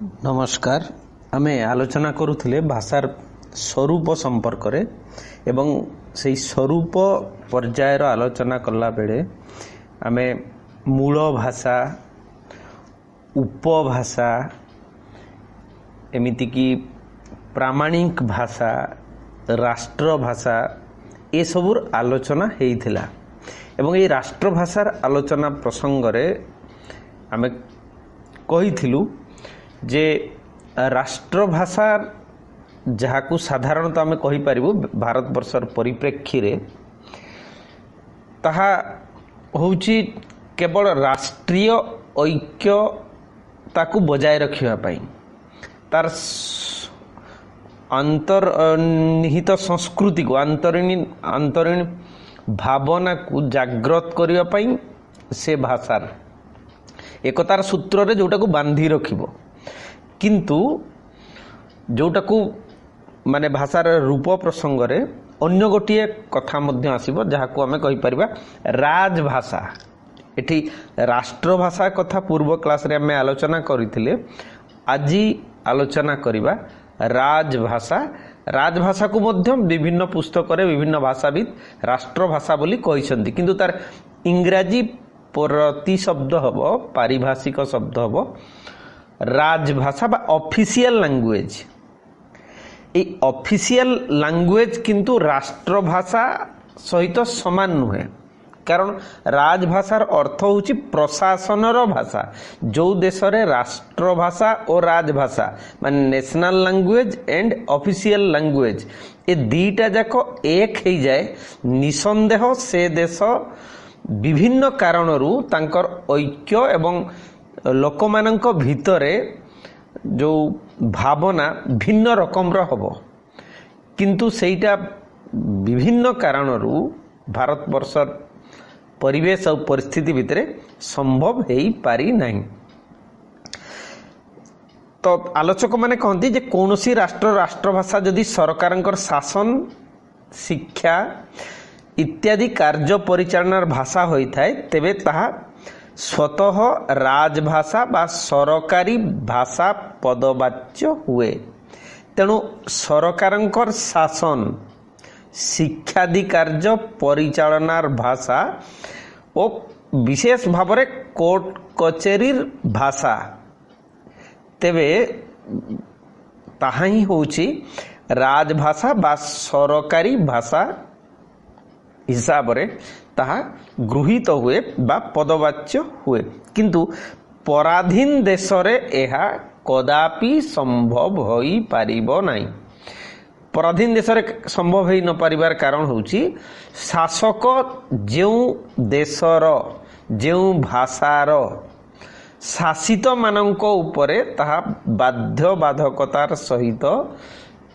नमस्कार। आमे आलोचना करुथिले भाषार स्वरूप संपर्क रे एवं से स्वरूप पर्यायर आलोचना कला बेले आमे मूल भाषा, उपभाषा, एमिति की प्रामाणिक भाषा, राष्ट्र भाषा ए सबुर आलोचना हेइथिला एवं ये राष्ट्र भाषार आलोचना प्रसंग रे आमे कहिथिलु जे राष्ट्र भाषा जहाकू साधारणतः आमे कहि परिबु भारत वर्षर परिप्रेक्षी रे ताहा होउची केवल राष्ट्रीय ऐक्य ताकू बजाय रखिबा पई तार अंतर्निहित संस्कृति को अंतरीण भावना को जागृत करने पई से भाषार एकतार सूत्र रे जोटा को बांधी रखिबो किंतु जोटा को माने भाषार रूप प्रसंग रे अन्य गोटिए कथा मध्य आसीबो जहाको आमे कहि परिबा राजभाषा। एठी राष्ट्र भाषा कथा पूर्व क्लास रे आमे आलोचना करिथिले, आजी आलोचना करिबा राजभाषा। राजभाषा को मध्य विभिन्न पुस्तक रे विभिन्न भाषाविद राष्ट्र भाषा बोली कहिसंती किंतु तार इंग्राजी प्रति शब्द हबो, पारिभाषिक शब्द हबो राजभाषा बा ऑफिशियल लैंग्वेज। ए ऑफिशियल लैंग्वेज किंतु राष्ट्र भाषा सहित समान नुहे, कारण राजभाषार अर्थ होची प्रशासनर भाषा। जो देश रे राष्ट्र भाषा और राजभाषा माने national language and official language ए दीटा जाको एक हो जाए निसंदेह से देश विभिन्न कारणरू तांकर ऐक्य एवं लोकमानंक भितरे जो भावना भिन्न रकम हबो किंतु सेटा विभिन्न कारणरू भारत वर्षर परिवेश और परिस्थिति भितरे संभव हेई पारी नहीं। तो आलोचक माने कहती जे कौनसी राष्ट्रभाषा जदि सरकारंकर शासन, शिक्षा इत्यादि कार्य परिचालनार भाषा होइथाय तेबे ताहा स्वतः राजभाषा बा सरकारी भाषा पदवाच्य हुए। तेणु सरकारंकर शासन, शिक्षादि कार्य परिचालनार भाषा और विशेष भावरे कोर्ट कचेरीर भाषा तेबे ताहा ही होउची राजभाषा बा सरकारी भाषा हिसाब रे ताहा गृहीत हुए बा पदवाच्य हुए किंतु पराधीन देश रे एहा कदापि संभव होई पारिबो नाही। पराधीन देश रे संभव होई न पारिबार कारण होउची शासक जेउ देशर जेउ भाषार शासित मानक उपरे ताहा बाध्य बाधकतार सहित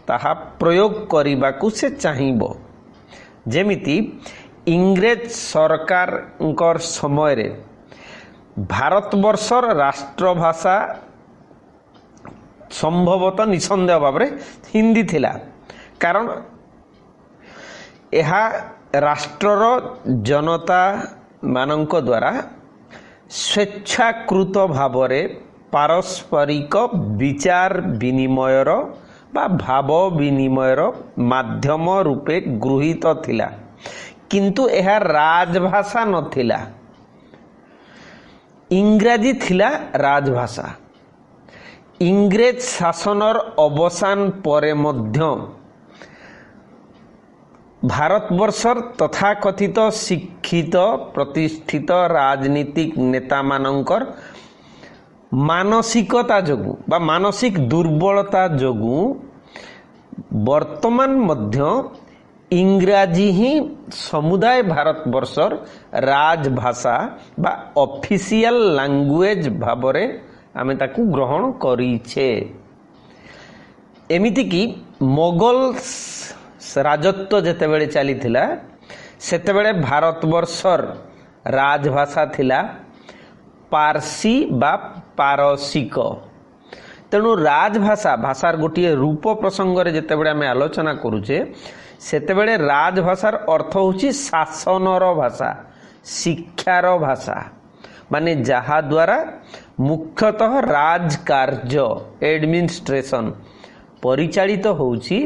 ताहा प्रयोग करिबाकू से चाहिबो। जेमिति इंग्रेज सरकार समय रे भारतवर्षर राष्ट्रभाषा संभवतः निसंदेह भाव रे हिंदी थिला, कारण एहा राष्ट्रर जनता मानक द्वारा स्वेच्छाकृत भाव रे पारस्परिक विचार विनिमयर बा भाव विनिमयर माध्यम रूपे गृहीत थिला किंतु एहा राजभाषा नथिला। इंग्राजी थिला राजभाषा। इंग्रेज शासनर अवसान परे मध्य भारतवर्षर तथाकथित शिक्षित प्रतिष्ठित राजनीतिक नेता मानकर मानसिकता जोगु बा मानसिक दुर्बलता जोगु वर्तमान मध्य इंग्राजी ही समुदाय भारतवर्षर राजभाषा बा ऑफिशियल लैंग्वेज भावरे आमे ताकू ग्रहण करिछे। एमिति की मोगल राजत्व जेतेबेले चली थिला सेतेबेले भारतवर्षर राजभाषा थिला पारसी बा पारसिक। तेणु राजभाषा भाषार गोटे रूप प्रसंग रे जेतेबेले आमे आलोचना करूचे सेतेबेले राजभाषार अर्थ होची शासनर भाषा, शिक्षार भाषा, माने जहा द्वारा मुख्यतः राजकार्य एडमिनिस्ट्रेशन परिचालित होउची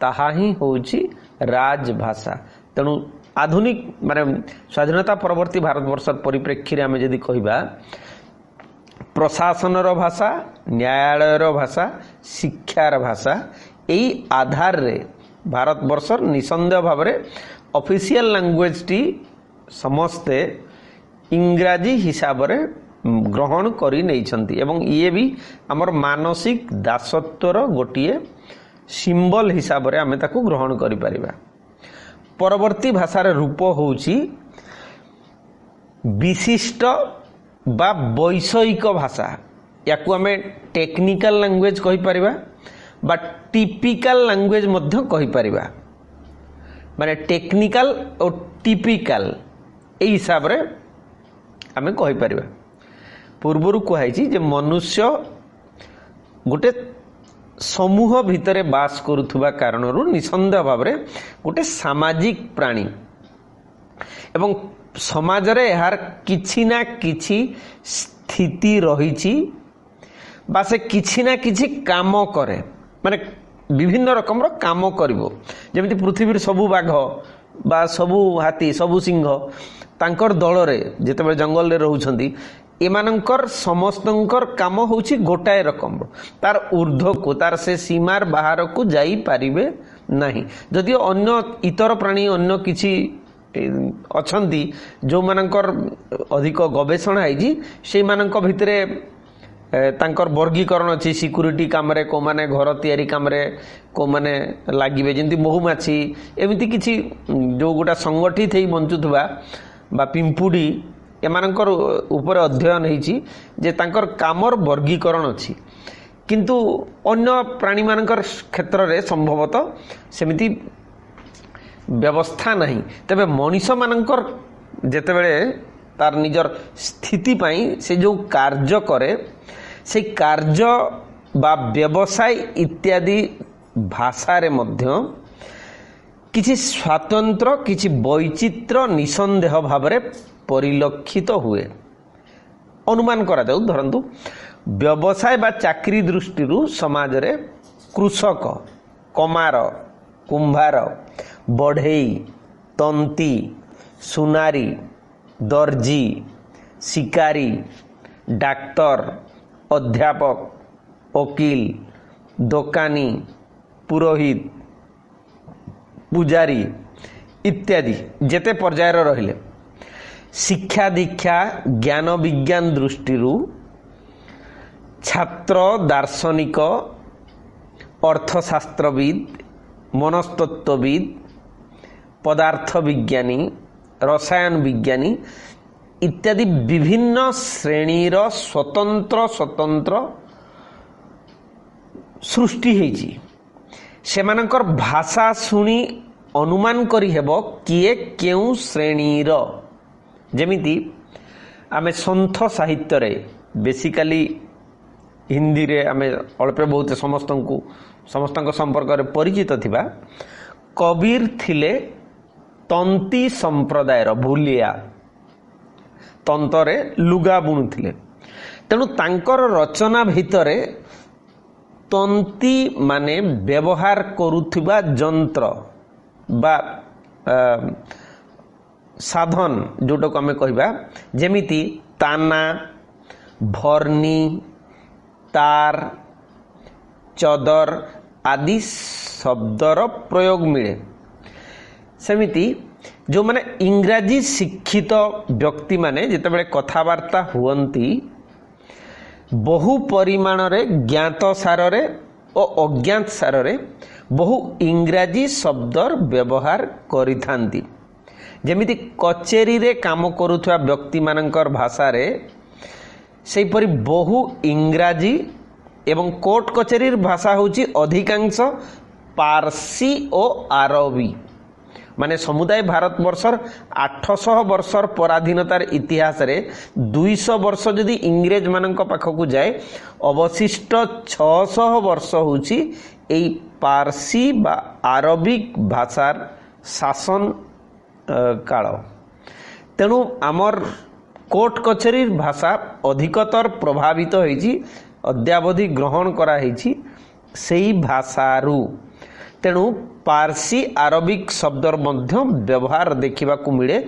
ताहा ही होउची राजभाषा। तेणु आधुनिक माने स्वाधीनता परवर्ती भारतवर्ष परिप्रेक्षी रे आमे जदि कहिबा प्रशासनर भाषा, न्यायालयर भाषा, शिक्षार भाषा एई आधार रे भारतवर्षर निसंदेह भाव में ऑफिशियल लैंग्वेज टी समस्ते इंग्राजी हिसाब रे ग्रहण करी नहीं छंती एवं ये भी हमर मानसिक दासत्वर गोटिए सिंबल हिसाब रे आमे ताकू ग्रहण करि परिबा। परवर्ती भाषार रूप होउची विशिष्ट बा वैषयिक भाषा, याकू आमे टेक्निकल लैंग्वेज कहि परिबा बा टिपिकल लैंग्वेज मध्य कहि परिबा। माने टेक्निकल और टिपिकल ए हिसाब रे आमे कहि परिबा। पूर्वरु कहाइछि जे मनुष्य गोटे समूह भितरे बास करुथुबा कारणरू निसंदेह भाव रे गोटे सामाजिक प्राणी एवं समाज रे यार किछि ना किछि स्थिति रहिछि बा से किछि ना किछि काम करे, माने विभिन्न रकम काम करिवो। जेमिति पृथ्वी सबु बाघ बा सबु हाथी सबु सिंह तांकर दल रे जेतेबेले जंगल रे रहउछंती एमानंकर समस्तंकर काम होउछि गोटाए रकम, तार ऊर्ध्व को तार से सीमार बाहर को जाई पारिबे नाही। जदि अन्य इतर प्राणी अन्य किछि अछंती जो मानंकर अधिक गवेषणा आइछि से मानंक भितरे तांकर वर्गीकरण अछि। सिक्यूरीटी काम रे को माने घर तयारी काम रे को माने लागिबे, जेंति महुमाछी एमिति किछि जो गोटा संगठित हेई बंचुथबा बा पिंपुडी एमानंकर ऊपर अध्ययन हेछि जे तांकर कामर वर्गीकरण अछि, किंतु अन्य प्राणी मानंकर क्षेत्र रे संभवतः सेमिति व्यवस्था नहीं। तबे मनीष मानंकर जेतेबेले तार निजर स्थिति पाई से जो कार्य करे से कार्य बा व्यवसाय इत्यादि भाषा रे मध्य किछि स्वतंत्र किछि वैचित्र निसंदेह भाव रे परिलक्षित हुए। अनुमान करा जाऊ धरंतु व्यवसाय बा चाकरी दृष्टि समाज रे कृषक, कमार, कुंभार, बढ़ई, तंती, सुनारी, दर्जी, शिकारी, डाक्तर, अध्यापक, वकील, दोकानी, पुरोहित, पुजारी इत्यादि जेते पर्यायर रहिले शिक्षा दीक्षा ज्ञान विज्ञान दृष्टि छात्र, दार्शनिक, अर्थशास्त्रविद, मनस्तत्वविद, पदार्थ विज्ञानी, रसायन विज्ञानी इत्यादि विभिन्न श्रेणीर स्वतंत्र स्वतंत्र सृष्टि हेछि। सेमानकर भाषा सुनी अनुमान करि हेबो किए केउ श्रेणीर। जेमिति आमे संथ साहित्य रे बेसिकली हिंदी रे आमे अल्प बहुत समस्तक संपर्क रे परिचित थिबा कबीर थिले तंती संप्रदायर भूलिया तंतरे लुगा बुणुथिले। तेणु तांकर रचना भितरे तंती माने व्यवहार करुथिबा जंत्र बा साधन जोटा को आमे कहिबा जेमिति ताना, भरनी, तार, चदर आदि शब्दर प्रयोग मिले। सेमिति जो माने इंग्राजी शिक्षित व्यक्ति माने जेतेबेले कथावार्ता हुअंती बहु परिमाण रे ज्ञात सार रे और अज्ञात सार रे बहु इंग्राजी शब्दर व्यवहार करिथांती। जेमिति कचेरी रे काम करुथुवा व्यक्ति मानकर भाषा रे सेपरि बहु इंग्राजी एवं कोर्ट कचेरी भाषा होची अधिकांश पारसी और आरबी। माने समुदाय भारतवर्षर 800 वर्षर पराधीनतार इतिहास रे 200 वर्ष जदि इंग्रेज मानक पाखकु जाए अवशिष्ट 600 वर्ष होची एई पारसी बा आरबिक भाषार शासन काल। तेणु आमर कोर्ट कचेरी भाषा अधिकतर प्रभावित होइछि अद्यावधि ग्रहण करा होइछि सेही भाषारू। तेणु पारसी आरबिक शब्दर मध्य व्यवहार देखा मिले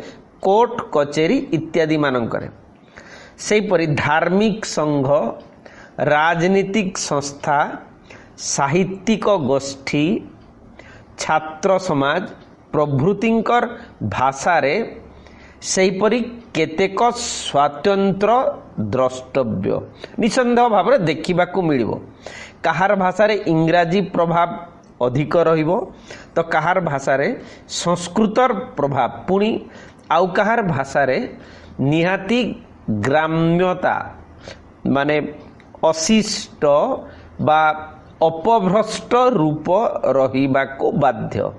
कोर्ट कचेरी इत्यादि मानकरे। सेहीपरि धार्मिक संघ, राजनीतिक संस्था, साहित्यिक गोष्ठी, छात्र समाज प्रभृतिंकर भाषारे सेहीपरि केतेक स्वतंत्र द्रष्टव्य निसंदेह भाव में देखा मिलिबो। कहार भाषा रे इंग्राजी प्रभाव अधिक रहिबो तो कहार भाषा रे संस्कृतर प्रभाव, पुणी आउ कहार भाषा रे निहाती ग्राम्यता माने अशिष्ट बा अपभ्रष्ट रूप रहिबाको बाध्य।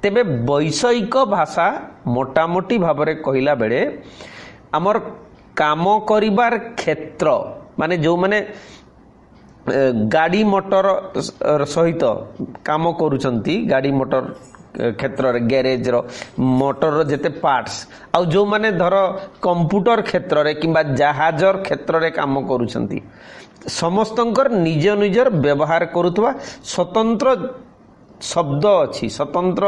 तेबे वैषयिक भाषा मोटामोटी भाव में कहला बेले आमर काम करिबार क्षेत्र माने जो माने गाड़ी मोटर सहित काम करूछंती, गाड़ी मोटर क्षेत्र रे गैरेज रो मोटर रो जेते पार्ट्स आउ जो माने धर कंप्यूटर क्षेत्र रे किंबा जहाजर क्षेत्र रे काम करूछंती समस्तंकर निज निजर व्यवहार करुथवा स्वतंत्र शब्द अछि, स्वतंत्र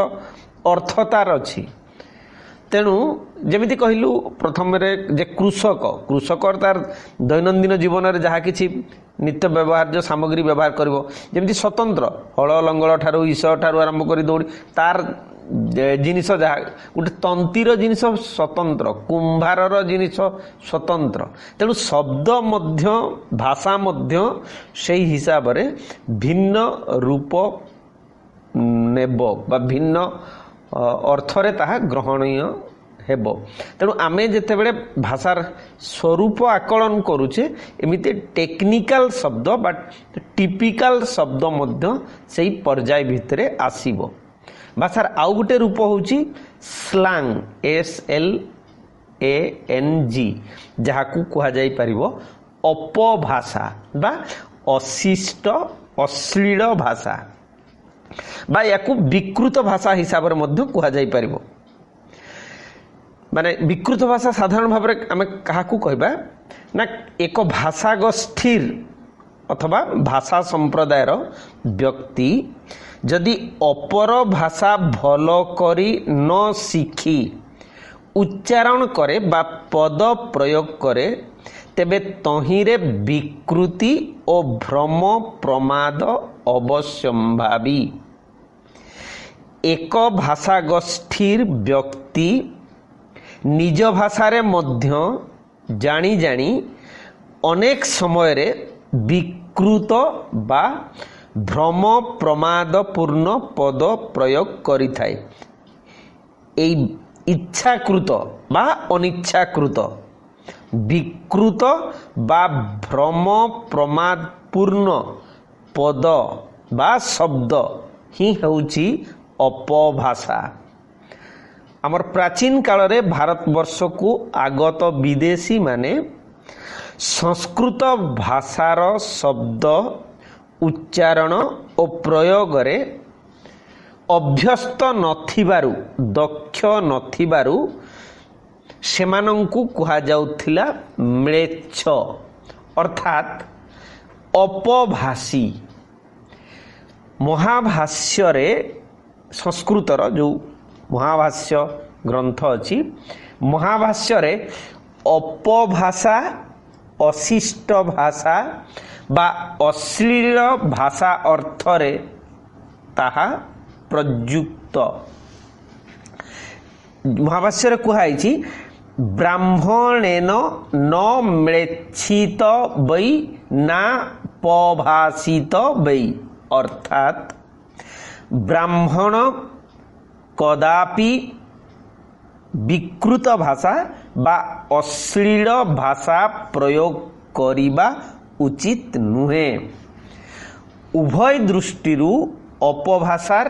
अर्थतार अछि। तेणु जमिति कहलु प्रथम रे जे कृषक तार दैनंदिन जीवन रे जहा किछि नित्य व्यवहार जो सामग्री व्यवहार करिवो जमिति स्वतंत्र हल लंगल ठारू ईश ठारू आरंभ करी दौड़ी तार जिनिस जहा गोटे तंतीर जिनिस स्वतंत्र, कुंभारर जिनिस स्वतंत्र। तेणु शब्द मध्य भाषा मध्य सेही हिसाब रे भिन्न रूप नेबो बा भिन्न अर्थरे ताहा ग्रहणीय हेबो। तेणु आमे जेतेबेले भाषार स्वरूप आकलन करूचे एमिति टेक्निकल शब्द बा टिपिकल शब्द मध्य सेही पर्याय भितरे आसीबो। भाषार आउ गोटे रूप होउची स्लांग, SLANG, जहाकू कहा जाई परिबो अपभाषा बा अशिष्ट अश्लील भाषा बा याकू विकृत भाषा हिसाब रे मध्य कहा जाई परिबो। माने विकृत भाषा साधारण भाव में आम क्या कहबा ना एक भाषा गोष्ठीर अथवा भाषा संप्रदायर व्यक्ति जदि अपर भाषा भल करी न शिखी उच्चारण करे बा पद प्रयोग करे तेबे तहिरे विकृति और भ्रम प्रमाद अवश्यंभावी। एक भाषा गोष्ठीर व्यक्ति निज भाषारे मध्य जानी जानी अनेक समय रे विकृत बा भ्रम प्रमादपूर्ण पद प्रयोग करिथाय। एई इच्छाकृत बा अनिच्छाकृत विकृत बा भ्रम प्रमादपूर्ण पद बा शब्द ही होउची अपभाषा। आमर प्राचीन काल रे भारतवर्ष को आगत विदेशी माने संस्कृत भाषार शब्द उच्चारण और प्रयोग रे अभ्यस्त नथिबारु दक्ष नथिबारु सेमानंकु कहा जाउथिला म्लेच्छ अर्थात अपभाषी। महाभाष्य रे संस्कृतर जो महाभाष्य ग्रंथ अछि महाभाष्य रे अपभाषा अशिष्ट भाषा बा अश्लील भाषा अर्थ रे ताहा प्रयुक्त। महाभाष्य रे कुहाइछि ब्राह्मणेन न म्लेच्छित वै ना पभाषित वै अर्थात ब्राह्मण कदापि विकृत भाषा बा अश्लील भाषा प्रयोग करिबा उचित नुहे। उभय दृष्टिरू अपभाषार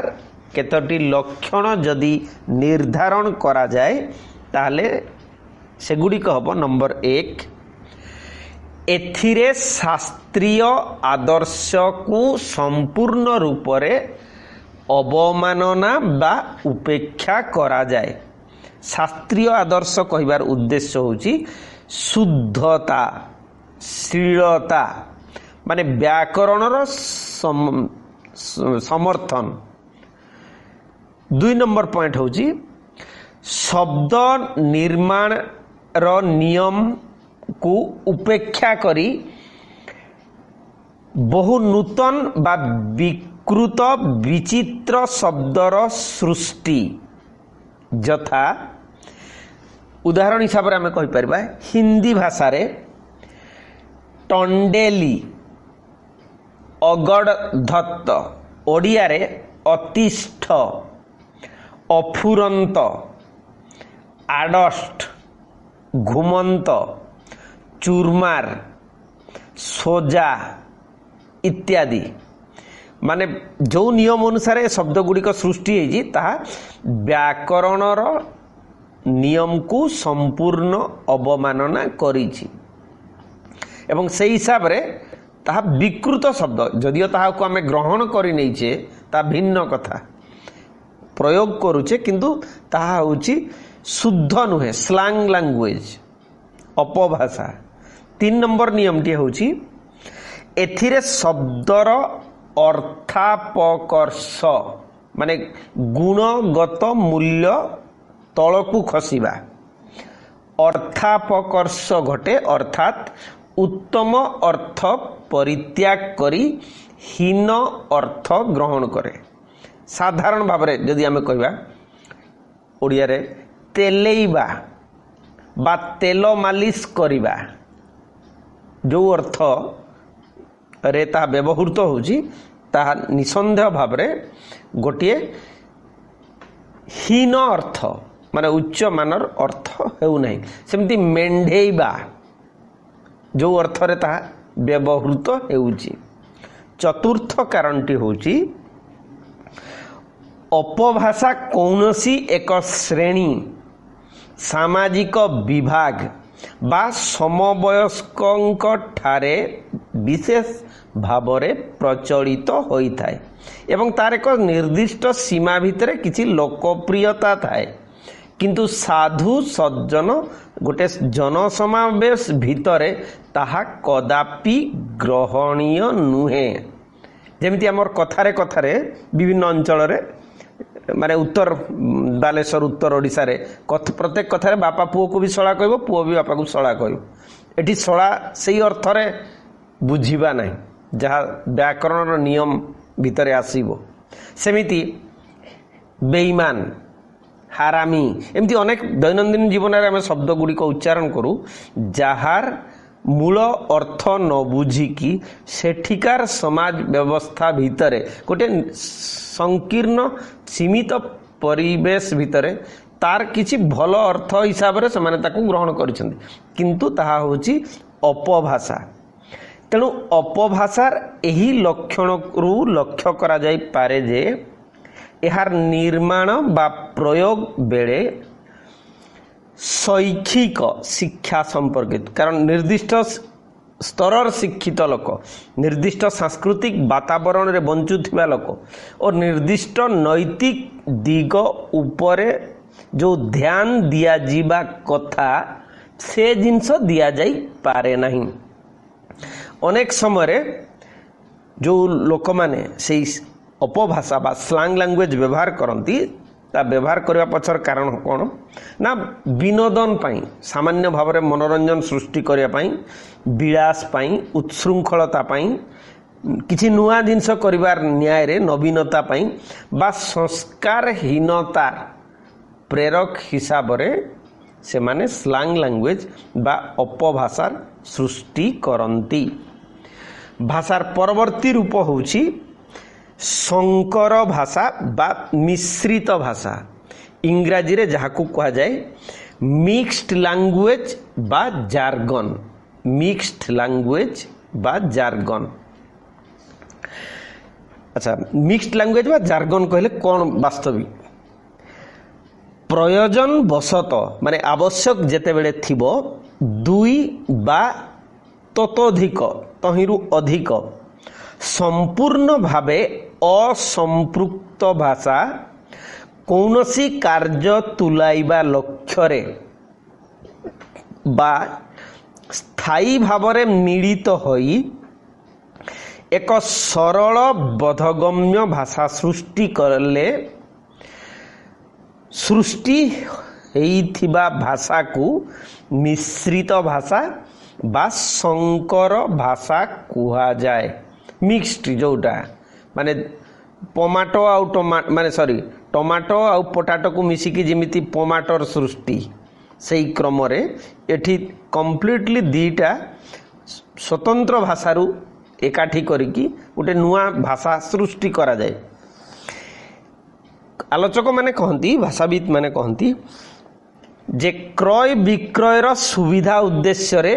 केतोटी लक्षण जदि निर्धारण करा जाए ताहले सेगुड़िक हबो नंबर 1 एथिरे शास्त्रीय आदर्श को संपूर्ण रूप रे अवमानना बा उपेक्षा करा जाए। शास्त्रीय आदर्श कहिबार उद्देश्य होची शुद्धता श्लीलता माने व्याकरणर समर्थन। 2 नंबर पॉइंट होची शब्द निर्माण रो नियम को उपेक्षा करी बहु नूतन बा विकृत विचित्र शब्दर सृष्टि यथा उदाहरण हिसाब से आम कहीपर हिंदी भाषा रे टंडेली अगड़धत्त ओडिया रे अतिष्ठ अफुरंत आडस्ट घुमंत चूरमार सोजा इत्यादि माने जो नियम अनुसार शब्द गुड़िक सृष्टि होती ताहा व्याकरणर नियम को संपूर्ण अवमानना करिछि एवं से हिसाब रे ताहा विकृत शब्द जदियो ताहा को आमे ग्रहण करि नैछे ता भिन्न कथा प्रयोग करूचे किंतु ताहा होछि शुद्ध नुहे स्लैंग लैंग्वेज अपभाषा। 3 नंबर नियम टी होछि एथिरे शब्दर अर्थापकर्ष माने गुणगत मूल्य तलकू खसिबा अर्थापकर्ष घटे अर्थात उत्तम अर्थ परित्याग करी हीन अर्थ ग्रहण करे। साधारण भाव में जदि आम कहवा ओडिया रे तेलेइबा बा तेल मालिश करिबा जो अर्थ रे ता व्यवहृत होची ताहा निसंदेह भाव में गोटे हीन अर्थ माने उच्च मानर अर्थ हेउ नहीं सेमती मेंढेइबा जो अर्थ रे ताहा व्यवहृत हेउची। चतुर्थ कारणटी होची अपभाषा कौनसी एक श्रेणी सामाजिक विभाग बा समवयस्क ठारे विशेष भावरे प्रचलित होता है एवं तार एक निर्दिष्ट सीमा भितर किसी लोकप्रियता थाए किंतु साधु सज्जन गोटे जनसमावेश भितरे ताहा कदापि ग्रहणीय नुहे। जेमिति आमर कथारे कथारे विभिन्न अंचल माने उत्तर बालेश्वर उत्तर ओडिशा रे प्रत्येक कथारे बापा पुओ को भी शला कहबो पुओ भी बापा को शला कहबो एठी शला सेही अर्थ रे बुझिबा नाही जहा व्याकरणर नियम भितरे आसीबो। सेमिति बेईमान हारामी एमती अनेक दैनंदिन जीवन में आम शब्द गुड़िक उच्चारण करूँ जार मूल अर्थ न बुझिकी सेठिकार समाज व्यवस्था भितर गोटे संकीर्ण सीमित परिवेश भितर तार किछि भल अर्थ हिसाब से से ग्रहण करिसेंति किंतु ताहा होछि अपभाषा। तेणु अपभाषार एही लक्षण रु लक्ष्य करा जाई पारे जे यार निर्माण बा प्रयोग बेले शैक्षिक शिक्षा संपर्कित कारण निर्दिष्ट स्तर शिक्षित लोक निर्दिष्ट सांस्कृतिक वातावरण रे बंचुथिबा लोक और निर्दिष्ट नैतिक दिग उपरे जो ध्यान दिया जीवा कथा से जिनस दिया जाई पारे नहीं। अनेक समय जो लोक माने से अपभाषा बा स्लैंग लैंग्वेज व्यवहार करती ता व्यवहार करने पछर कारण कौन ना विनोदन पाई सामान्य भाव में मनोरंजन सृष्टि करने विलास पाई उत्सृंखलता पाई किछि नुआ जिनस करिवार न्याय रे नवीनता पाई बा संस्कारहीनता प्रेरक हिसाब रे से माने स्लैंग लैंग्वेज बा अपभाषार सृष्टि करती। भाषार परवर्ती रूप होछि संकर भाषा बा मिश्रित भाषा इंग्राजी रे जहाँ को कहा जाए मिक्स्ड लैंग्वेज बा जार्गन मिक्स्ड लैंग्वेज बा जार्गन। अच्छा मिक्स्ड लैंग्वेज बा जार्गन कहले कौन वास्तविक प्रयोजन बसत माने आवश्यक जेते बेले थिबो दुई बा ततोधिक तहिरु अधिक संपूर्ण भावे असंपृक्त भाषा कौनसी कार्य तुलाइबा लक्ष्य बा स्थायी भावरे मिलित होई एक सरल बोधगम्य भाषा सृष्टि करले सृष्टि हेइथिबा भाषा को मिश्रित भाषा बा संकर भाषा कुहा जाए। मिक्सड जोटा माने टमाटो आउ माने सॉरी टमाटो आउ पोटाटो को मिसिकी जेमिति टमाटर सृष्टि सेई क्रम रे एठी कंप्लीटली दीटा स्वतंत्र भाषारू एकाठी करिकी गोटे नुआ भाषा सृष्टि करा जाए। आलोचक माने कहती भाषाविद माने कहती जे क्रय विक्रयर सुविधा उद्देश्य रे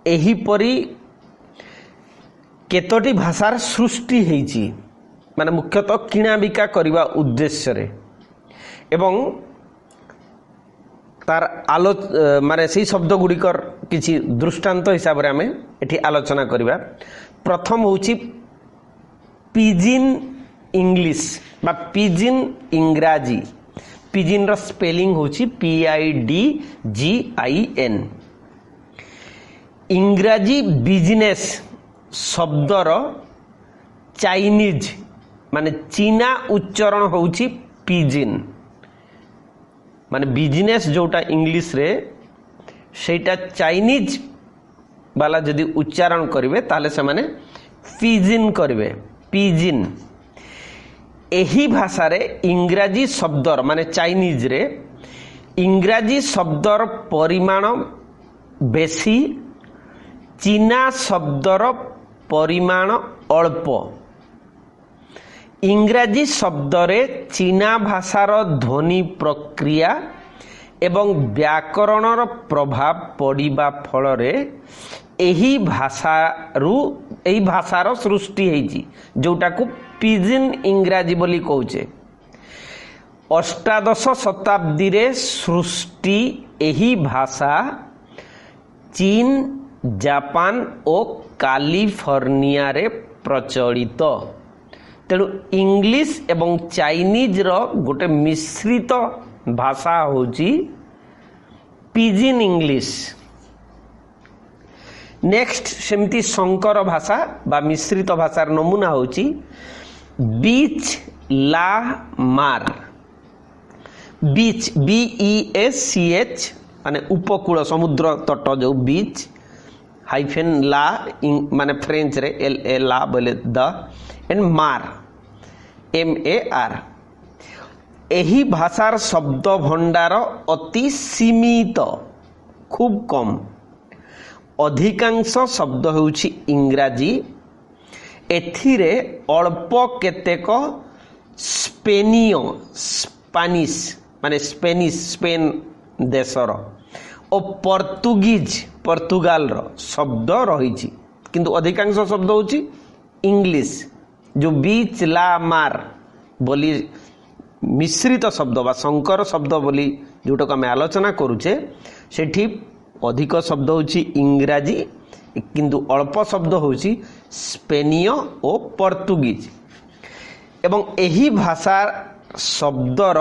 एहीपरि केतोटी भाषार सृष्टि हेइची माने मुख्यतः किणा बिका करबा उद्देश्य रे एवं तार माने से शब्द गुड़िकर किसी दृष्टांत हिसाब रे आमे एठी आलोचना करिबा। प्रथम होची पिजिन इंग्लिश बा पिजिन इंग्राजी। पिजिन रो स्पेलिंग होची PIDGIN। इंग्राजी बिजनेस शब्दर चाइनीज माने चीना उच्चारण होची पिजिन माने बिजनेस जोटा इंग्लिश रे सेटा चाइनीज वाला जदि उच्चारण करिवे ताले से माने पिजिन करिवे पिजिन। एही भाषा रे इंग्राजी शब्दर माने चाइनीज रे इंग्राजी शब्दर परिमाण बेसी चीना शब्दर परिमाण अल्प। इंग्राजी शब्द रे चीना भाषार ध्वनि प्रक्रिया एवं व्याकरणर प्रभाव पड़िबा फल रे एही भाषार सृष्टि हेइची जोटा को पिजिन इंग्राजी बोली कहूचे। अष्टादश शताब्दी रे सृष्टि एही भाषा चीन जापान और कैलिफोर्निया रे प्रचलित। तेणु इंग्लिश एवं चाइनीज रो गोटे मिश्रित भाषा होची पिजिन इंग्लिश। नेक्स्ट सेमती संकर भाषा बा मिश्रित भाषार नमूना होची बीच ला मार। बीच BEACH माने उपकूल समुद्र तट जो बीच हाइफेन ला माने फ्रेंच रे LA ला बोले द एंड मार MAR। एही भाषार शब्द भंडार अति सीमित खूब कम। अधिकांश शब्द होउछि इंग्राजी। एथिरे अल्प केतेक स्पेनियो स्पेनिश माने स्पेन देशर और पोर्तुगीज पोर्तुगाल रो शब्द रही किंतु अधिकांश शब्द होउछि इंग्लिश। जो बीच ला मार बोली मिश्रित शब्द बा संकर शब्द बोली जोटा को आम आलोचना करुचे सेठी अधिक शब्द होउछि इंग्राजी किंतु अल्प शब्द होउछि स्पेनियो और पोर्तुगीज। एवं एही भाषा शब्दर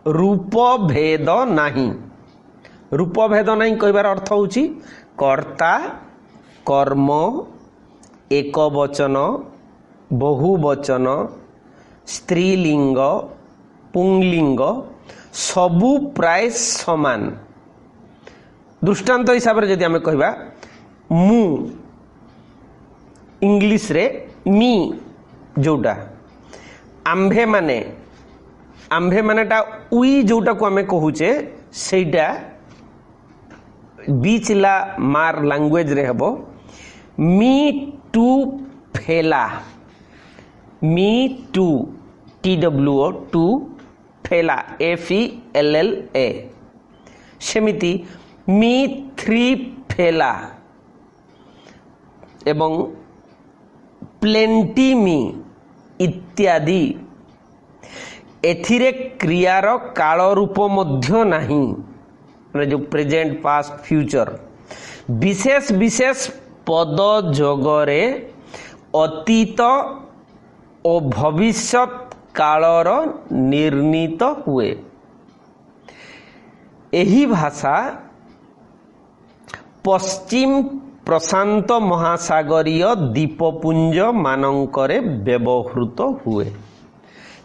रूप भेद नहीं। रूप भेद नहीं कहबार अर्थ होउछि कर्ता कर्म एक वचन बहुवचन स्त्रीलिंग पुंलिंग सबू प्राय समान। दृष्टांत हिसाब से जदि आम कहबा मु इंग्लिश रे मी जोटा आंभे माने टा उई जोटा को आम कहूचे सेटा बीच ला मार लैंग्वेज रे हबो मी टू फेला। मी टू TWO टू फेला FELLA। सेमिति मी थ्री फेला एवं प्लेंटी मी इत्यादि। एथिरे क्रियार काल रूप मध्य नहीं जो प्रेजेंट पास्ट फ्यूचर। विशेष विशेष पद जोगरे अतीत और भविष्यत कालर निर्णीत हुए। एही भाषा पश्चिम प्रशांत महासागरीय द्वीपपुंज मानकरे व्यवहृत हुए।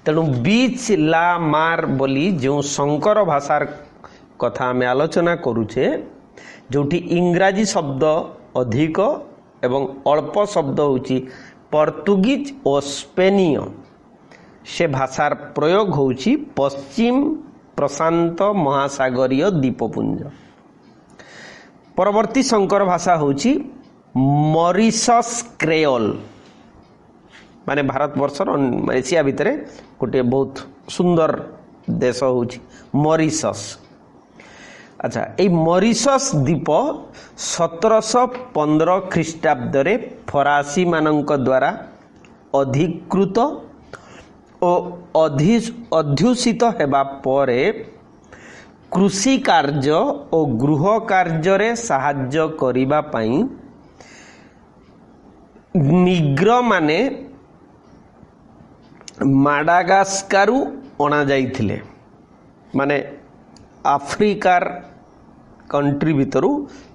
तेणु बीच ला मार बोली जो संकर भाषार कथा आम आलोचना करुचे, जोटी इंग्राजी शब्द अधिक एवं अल्प शब्द होची पर्तुगीज और स्पेनीय, से भाषार प्रयोग होची पश्चिम प्रशांत महासागरीय द्वीपपुंज। परवर्ती संकर भाषा होची मॉरिशस क्रेओल, माने भारत वर्षर एशिया भितर गोटे बहुत सुंदर देश होची मॉरिशस। अच्छा, ये मॉरिशस द्वीप 1715 ख्रीष्टाब्द रे फरासी मानक द्वारा अधिकृत और अध्युषित हेबा परे कृषि कार्य और गृह कार्य रे साहाय्य करिबा पई निग्रो माने माडागास्कारु अणा जाइथिले। माने आफ्रिकार कंट्री भितरु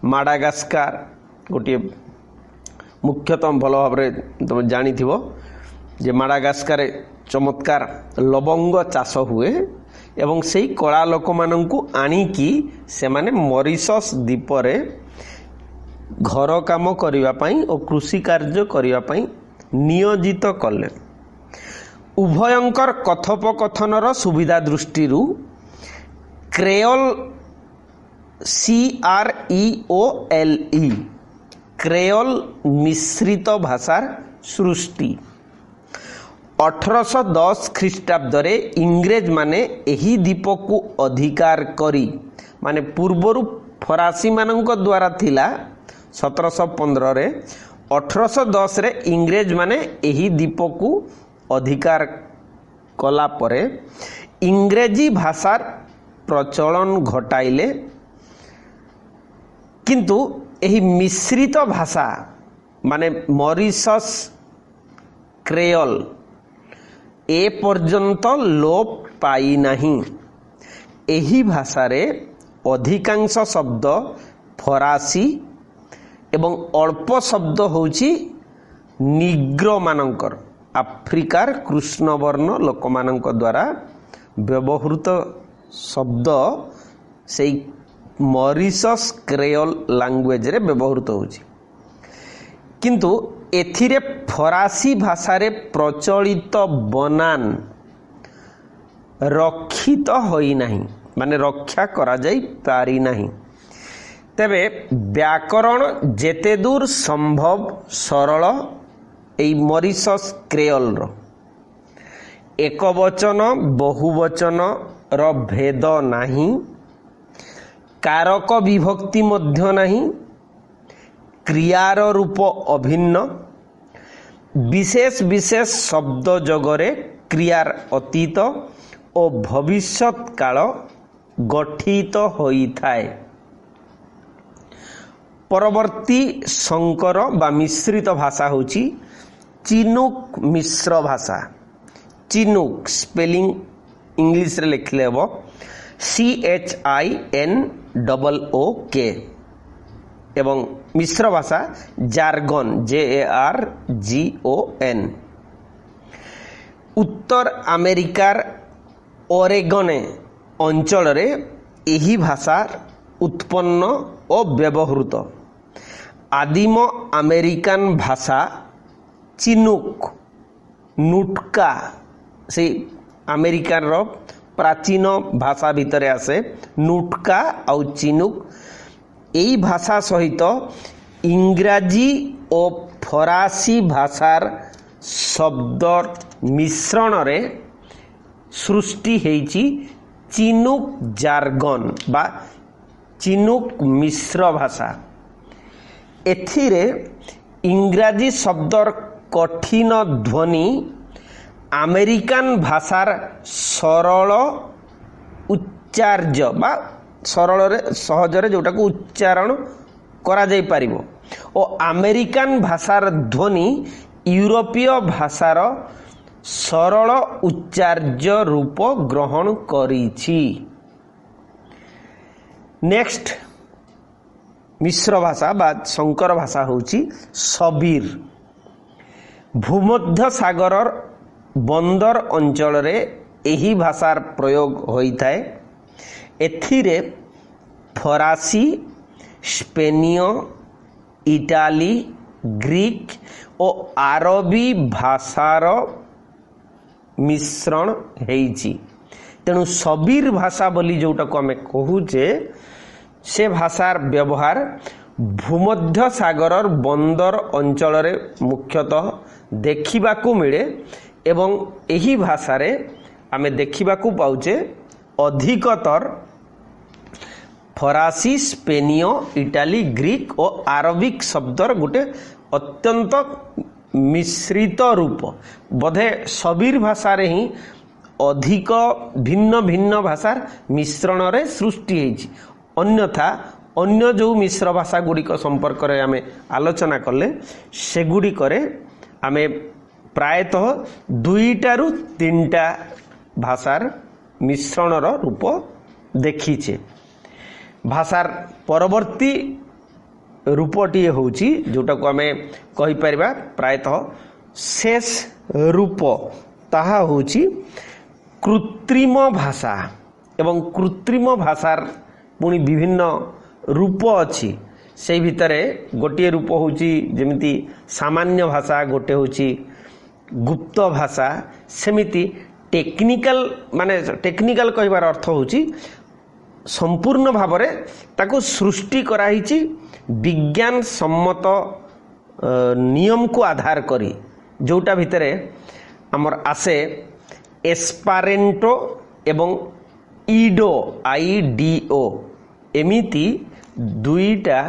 माडागास्कार गोटे मुख्यतः भल भाव तुम जानी जे माडागास्कार चमत्कार लवंग चाष हुए एवं से कला लोक मानू आनिकी से माने मॉरिशस द्वीप रे घर काम करने और कृषि कार्य करने नियोजित कले। उभयंकर कथोपकथनर सुविधा दृष्टि क्रेओल CREOLE क्रेओल मिश्रित भाषार सृष्टि 1810 ख्रीष्टाब्द रे इंग्रेज माने एही द्वीप को अधिकार करी, माने पूर्वरु फरासी मानक द्वारा थिला 1715 रे 1810 रे इंग्रेज माने एही द्वीप को अधिकार कला परे इंग्रेजी भाषार प्रचलन घटाइले। किंतु एही मिश्रित भाषा माने मॉरिशस क्रेओल ए पर्यंत लोप पाई नहीं। एही भाषा रे अधिकांश शब्द फरासी एवं अल्प शब्द होची निग्रो मानकर आफ्रिकार कृष्णवर्ण लोक मानक द्वारा व्यवहृत शब्द से मॉरिशस क्रेओल लैंग्वेज रे व्यवहृत होची। किंतु एथिरे फरासी भाषा रे प्रचलित बनान रक्षित होई नहीं, माने रक्षा करा जाई पारी नहीं। तेबे व्याकरण जेते दूर संभव सरल एई मॉरिशस क्रेओल रो एक वचन बहुवचन रो भेद नहीं, कारक विभक्ति मध्य नहीं, क्रियार रूप अभिन्न, विशेष विशेष शब्द जगरे क्रियार अतीत और भविष्यत काल गठित होई थाए। परवर्ती संकर बा मिश्रित भाषा होची चिनुक मिश्र भाषा। चिनुक स्पेलिंग इंग्लिश रे लिखले हो CHINOOK एवं मिश्र भाषा जार्गन JARGON। उत्तर अमेरिकार ओरेगन अंचल रे एही भाषा उत्पन्न और व्यवहृत। आदिम अमेरिकन भाषा चिनुक नुटका से अमेरिकार रो प्राचीन भाषा भितर आसे नुटका और चिनुक। यही भाषा सहित इंग्राजी और फरासी भाषार शब्द मिश्रण रे सृष्टि हेची चिनुक जार्गन बा चिनुक मिश्र भाषा। एथिरे इंग्राजी शब्दर कठिन ध्वनि अमेरिकन भाषार सरल उच्चार्य बा सरल रे सहज रे जोटा को उच्चारण करा जाई परिबो और अमेरिकन भाषार ध्वनि यूरोपीय भाषार सरल उच्चार्य रूप ग्रहण करिछि। नेक्स्ट मिश्र भाषा बा संकर भाषा होची सबीर। भूमध्य सागर बंदर अंचल रे एही भाषार प्रयोग होइथाए। एथिरे फरासी, स्पेनिय, इटाली, ग्रीक और आरबी भाषार मिश्रण हेइची। तेणु सबीर भाषा बोली जोटा को आमे कहूचे से भाषार व्यवहार भूमध्य सागर बंदर अंचल रे मुख्यतः देखिबाकू मिले एवं एही भाषारे आमे देखिबाकू पाउचे अधिकतर फरासी, स्पेनिय, इटाली, ग्रीक और आरबिक शब्दर गोटे अत्यंत मिश्रित रूप। बोधे सबीर भाषा रे ही अधिक भिन्न भिन्न भाषार मिश्रण रे सृष्टि हेछि। अन्यथा अन्य जो मिश्र भाषा गुड़िक संपर्क रे आमे आलोचना कले सेगुड़िक आमे प्रायतः 2 ରୁ 3टा भाषार मिश्रणर रूप देखीचे। भाषार परवर्ती रूपटी होउची जोटा को आमे कहि परिबा प्रायतः शेष रूप ताहा होउची कृत्रिम भाषा। एवं कृत्रिम भाषार पुणी विभिन्न रूप अछि। से भितरे गोटे रूप होउची जेमिति सामान्य भाषा, गोटे होउची गुप्त भाषा, सेमिति टेक्निकल माने टेक्निकल कहिबार अर्थ होउची संपूर्ण भावरे ताको सृष्टि कराइछि विज्ञान सम्मत नियम को आधार करी। जोटा भितरे हमर आसे एस्पारेंटो एवं ईडो IDO एमिति 2टा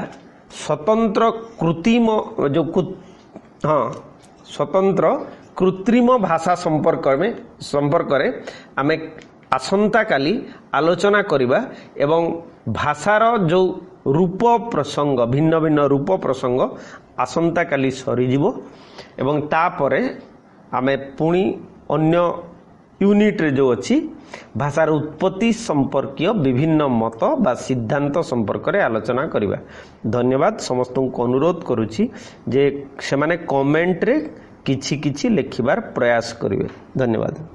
स्वतंत्र कृत्रिम जो स्वतंत्र कृत्रिम भाषा संपर्क रे आमे आसंता काली आलोचना करिबा एवं भाषार जो रूप प्रसंग भिन्न भिन्न रूप प्रसंग आसंता काली सरी जीवो एवं तापरे आमे पुणी अन्य यूनिट रे जो अछि भाषार उत्पत्ति संपर्कीय विभिन्न मत बा सिद्धांत संपर्क रे आलोचना करिबा। धन्यवाद। समस्त को अनुरोध करूछि जे से माने कमेंट रे किछि किछि लिखिबार प्रयास करिवे। धन्यवाद।